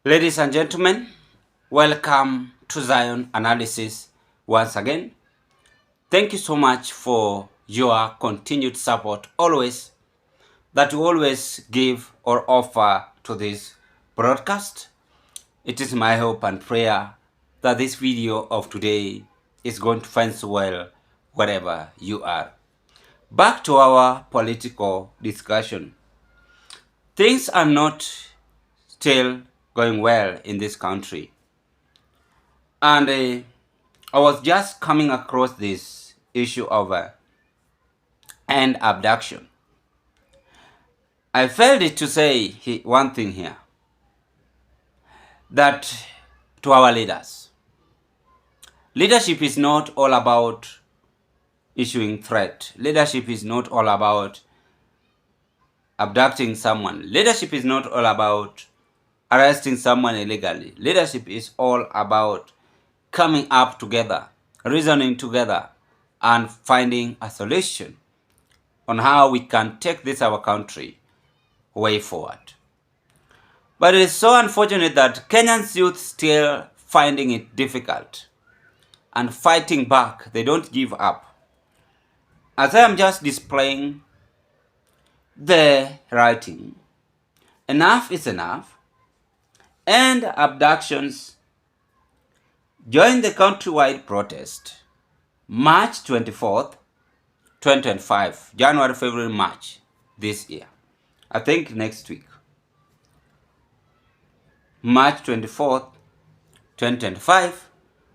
Ladies and gentlemen, welcome to Zion Analysis once again. Thank you so much for your continued support always that you always give or offer to this broadcast. It is my hope and prayer that this video of today is going to find you well wherever you are. Back to our political discussion. Things are not still going well in this country. And I was just coming across this issue of and abduction. I felt it to say one thing here, that to our leaders, leadership is not all about issuing threat. Leadership is not all about abducting someone. Leadership is not all about arresting someone illegally. Leadership is all about coming up together, reasoning together, and finding a solution on how we can take this our country way forward. But it is so unfortunate that Kenyans youth still finding it difficult and fighting back. They don't give up. As I am just displaying the writing, enough is enough, and abductions join the countrywide protest March 24th, 2025, January, February, March this year. I think next week. March 24th, 2025,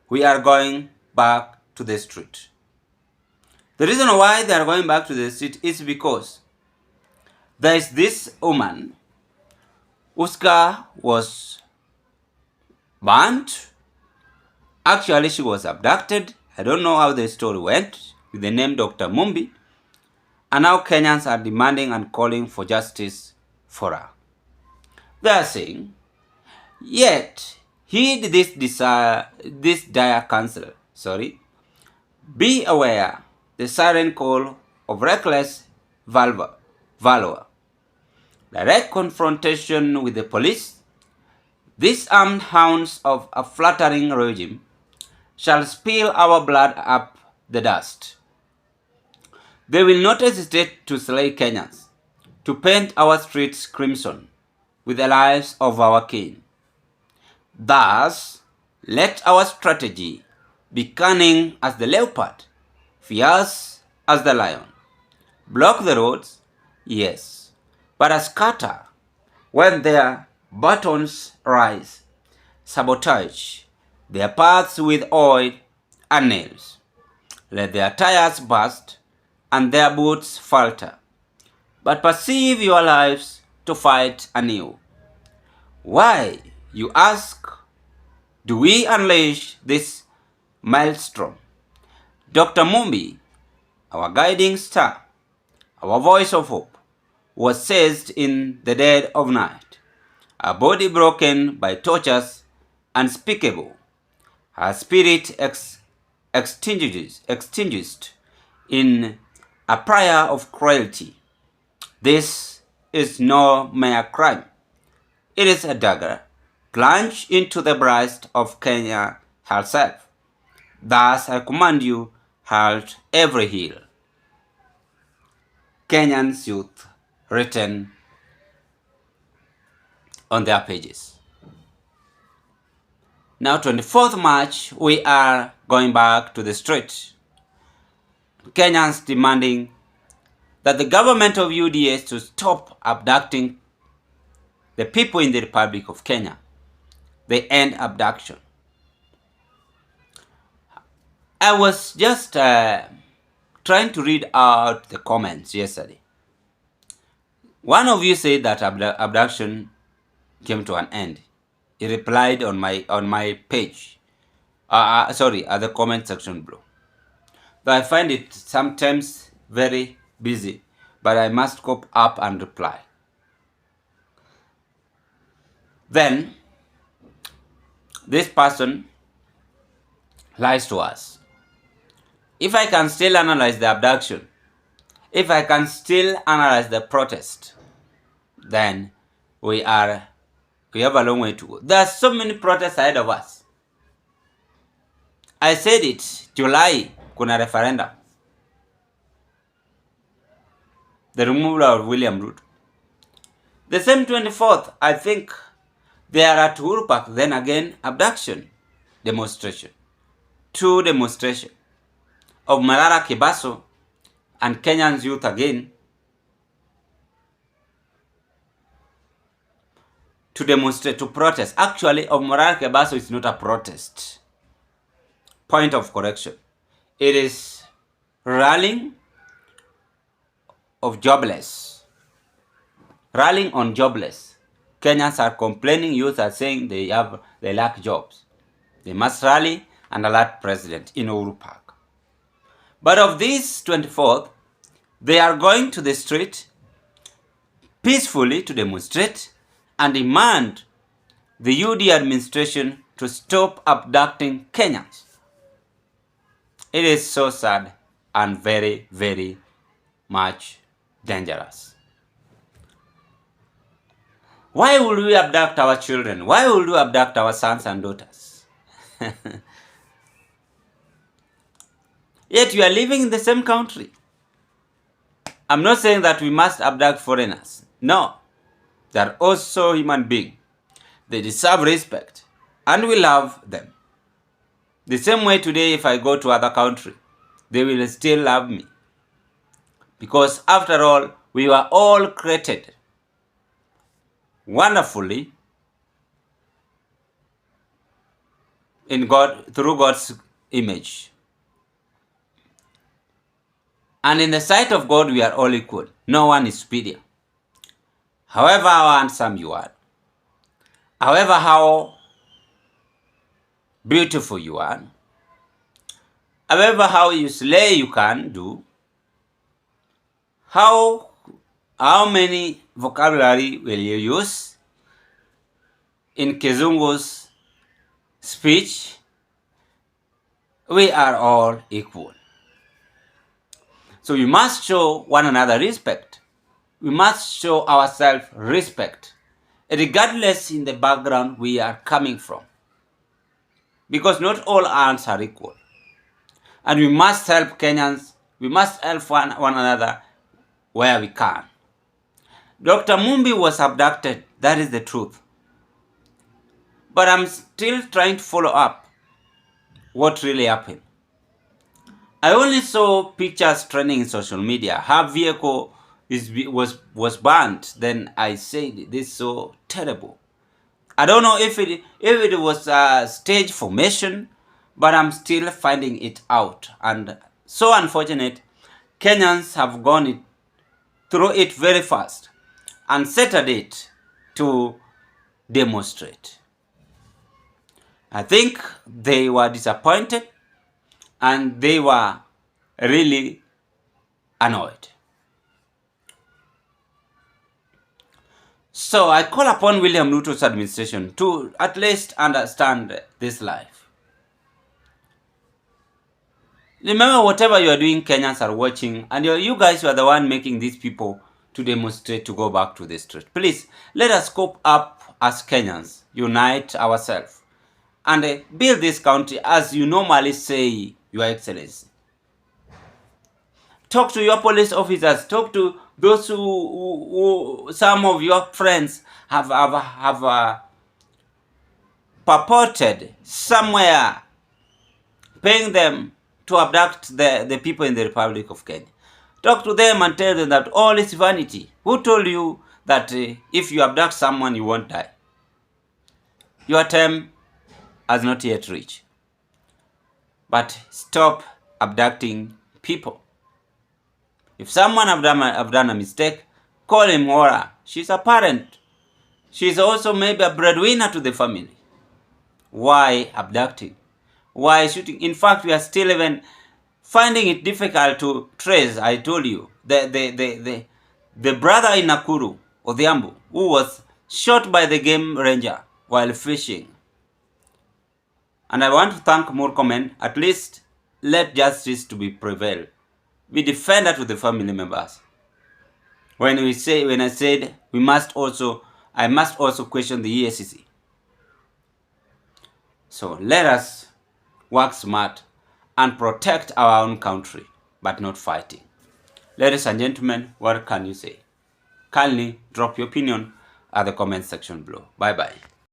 we are going back to the street. The reason why they are going back to the street is because there is this woman whose car was burnt. Actually, she was abducted. I don't know how the story went with the name Dr. Mumbi. And now Kenyans are demanding and calling for justice for her. They are saying, yet heed this dire counsel. Be aware the siren call of reckless valor. Direct confrontation with the police, these armed hounds of a flattering regime, shall spill our blood up the dust. They will not hesitate to slay Kenyans, to paint our streets crimson with the lives of our kin. Thus, let our strategy be cunning as the leopard, fierce as the lion. Block the roads, yes, but scatter when their buttons rise. Sabotage their paths with oil and nails. Let their tires burst and their boots falter. But perceive your lives to fight anew. Why, you ask, do we unleash this maelstrom? Dr. Mumbi, our guiding star, our voice of hope, was seized in the dead of night, her body broken by tortures unspeakable, her spirit extinguished in a prayer of cruelty. This is no mere crime. It is a dagger plunged into the breast of Kenya herself. Thus I command you, halt every heel. Kenyans youth, written on their pages. Now 24th March, we are going back to the street. Kenyans demanding that the government of UDA to stop abducting the people in the Republic of Kenya. They end abduction. I was just trying to read out the comments yesterday. One of you said that abduction came to an end. He replied on my page. At the comment section below. Though I find it sometimes very busy, but I must cope up and reply. Then, this person lies to us. If I can still analyze the abduction, if I can still analyze the protest, then we are We have a long way to go. There are so many protests ahead of us. I said it, July, kuna referendum. The removal of William Ruto. The same 24th, I think they are at Uhuru Park. Then again, abduction demonstration. 2 demonstration of Malala Kibaso and Kenyan youth again to demonstrate, to protest. Actually, of Malala Kibaso is not a protest. Point of correction. It is rallying of jobless. Rallying on jobless. Kenyans are complaining, youth are saying they lack jobs. They must rally and alert president in Uhuru Park. But of this 24th, they are going to the street peacefully to demonstrate and demand the UD administration to stop abducting Kenyans. It is so sad and very, very much dangerous. Why would we abduct our children? Why would we abduct our sons and daughters? Yet we are living in the same country. I'm not saying that we must abduct foreigners. No. They are also human beings. They deserve respect. And we love them. The same way today, if I go to other country, they will still love me. Because after all, we were all created wonderfully in God, through God's image. And in the sight of God, we are all equal. No one is superior. However how handsome you are, however how beautiful you are, however how you slay you can do, how many vocabulary will you use in Kizungu's speech, we are all equal. So we must show one another respect. We must show ourselves respect, regardless in the background we are coming from. Because not all hands are equal. And we must help Kenyans, we must help one another where we can. Dr. Mumbi was abducted, that is the truth. But I'm still trying to follow up what really happened. I only saw pictures trending in social media. Her vehicle was burned. Then I said, this is so terrible. I don't know if it was a stage formation, but I'm still finding it out. And so unfortunate, Kenyans have gone through it very fast and set a date to demonstrate. I think they were disappointed and they were really annoyed. So I call upon William Ruto's administration to at least understand this life. Remember, whatever you are doing, Kenyans are watching, and you guys are the one making these people to demonstrate to go back to the street. Please, let us cope up as Kenyans, unite ourselves, and build this country as you normally say, Your Excellency. Talk to your police officers. Talk to those who some of your friends have purported somewhere paying them to abduct the people in the Republic of Kenya. Talk to them and tell them that all is vanity. Who told you that if you abduct someone, you won't die? Your time has not yet reached. But stop abducting people. If someone have done a mistake, call him or her. She's a parent. She's also maybe a breadwinner to the family. Why abducting? Why shooting? In fact, we are still even finding it difficult to trace. I told you, the brother in Nakuru, Odhiambo, who was shot by the game ranger while fishing. And I want to thank Murkomen. At least let justice to be prevail. We defend that with the family members. When I said we must also I must also question the EACC. So let us work smart and protect our own country, but not fighting. Ladies and gentlemen, what can you say? Kindly drop your opinion at the comment section below. Bye bye.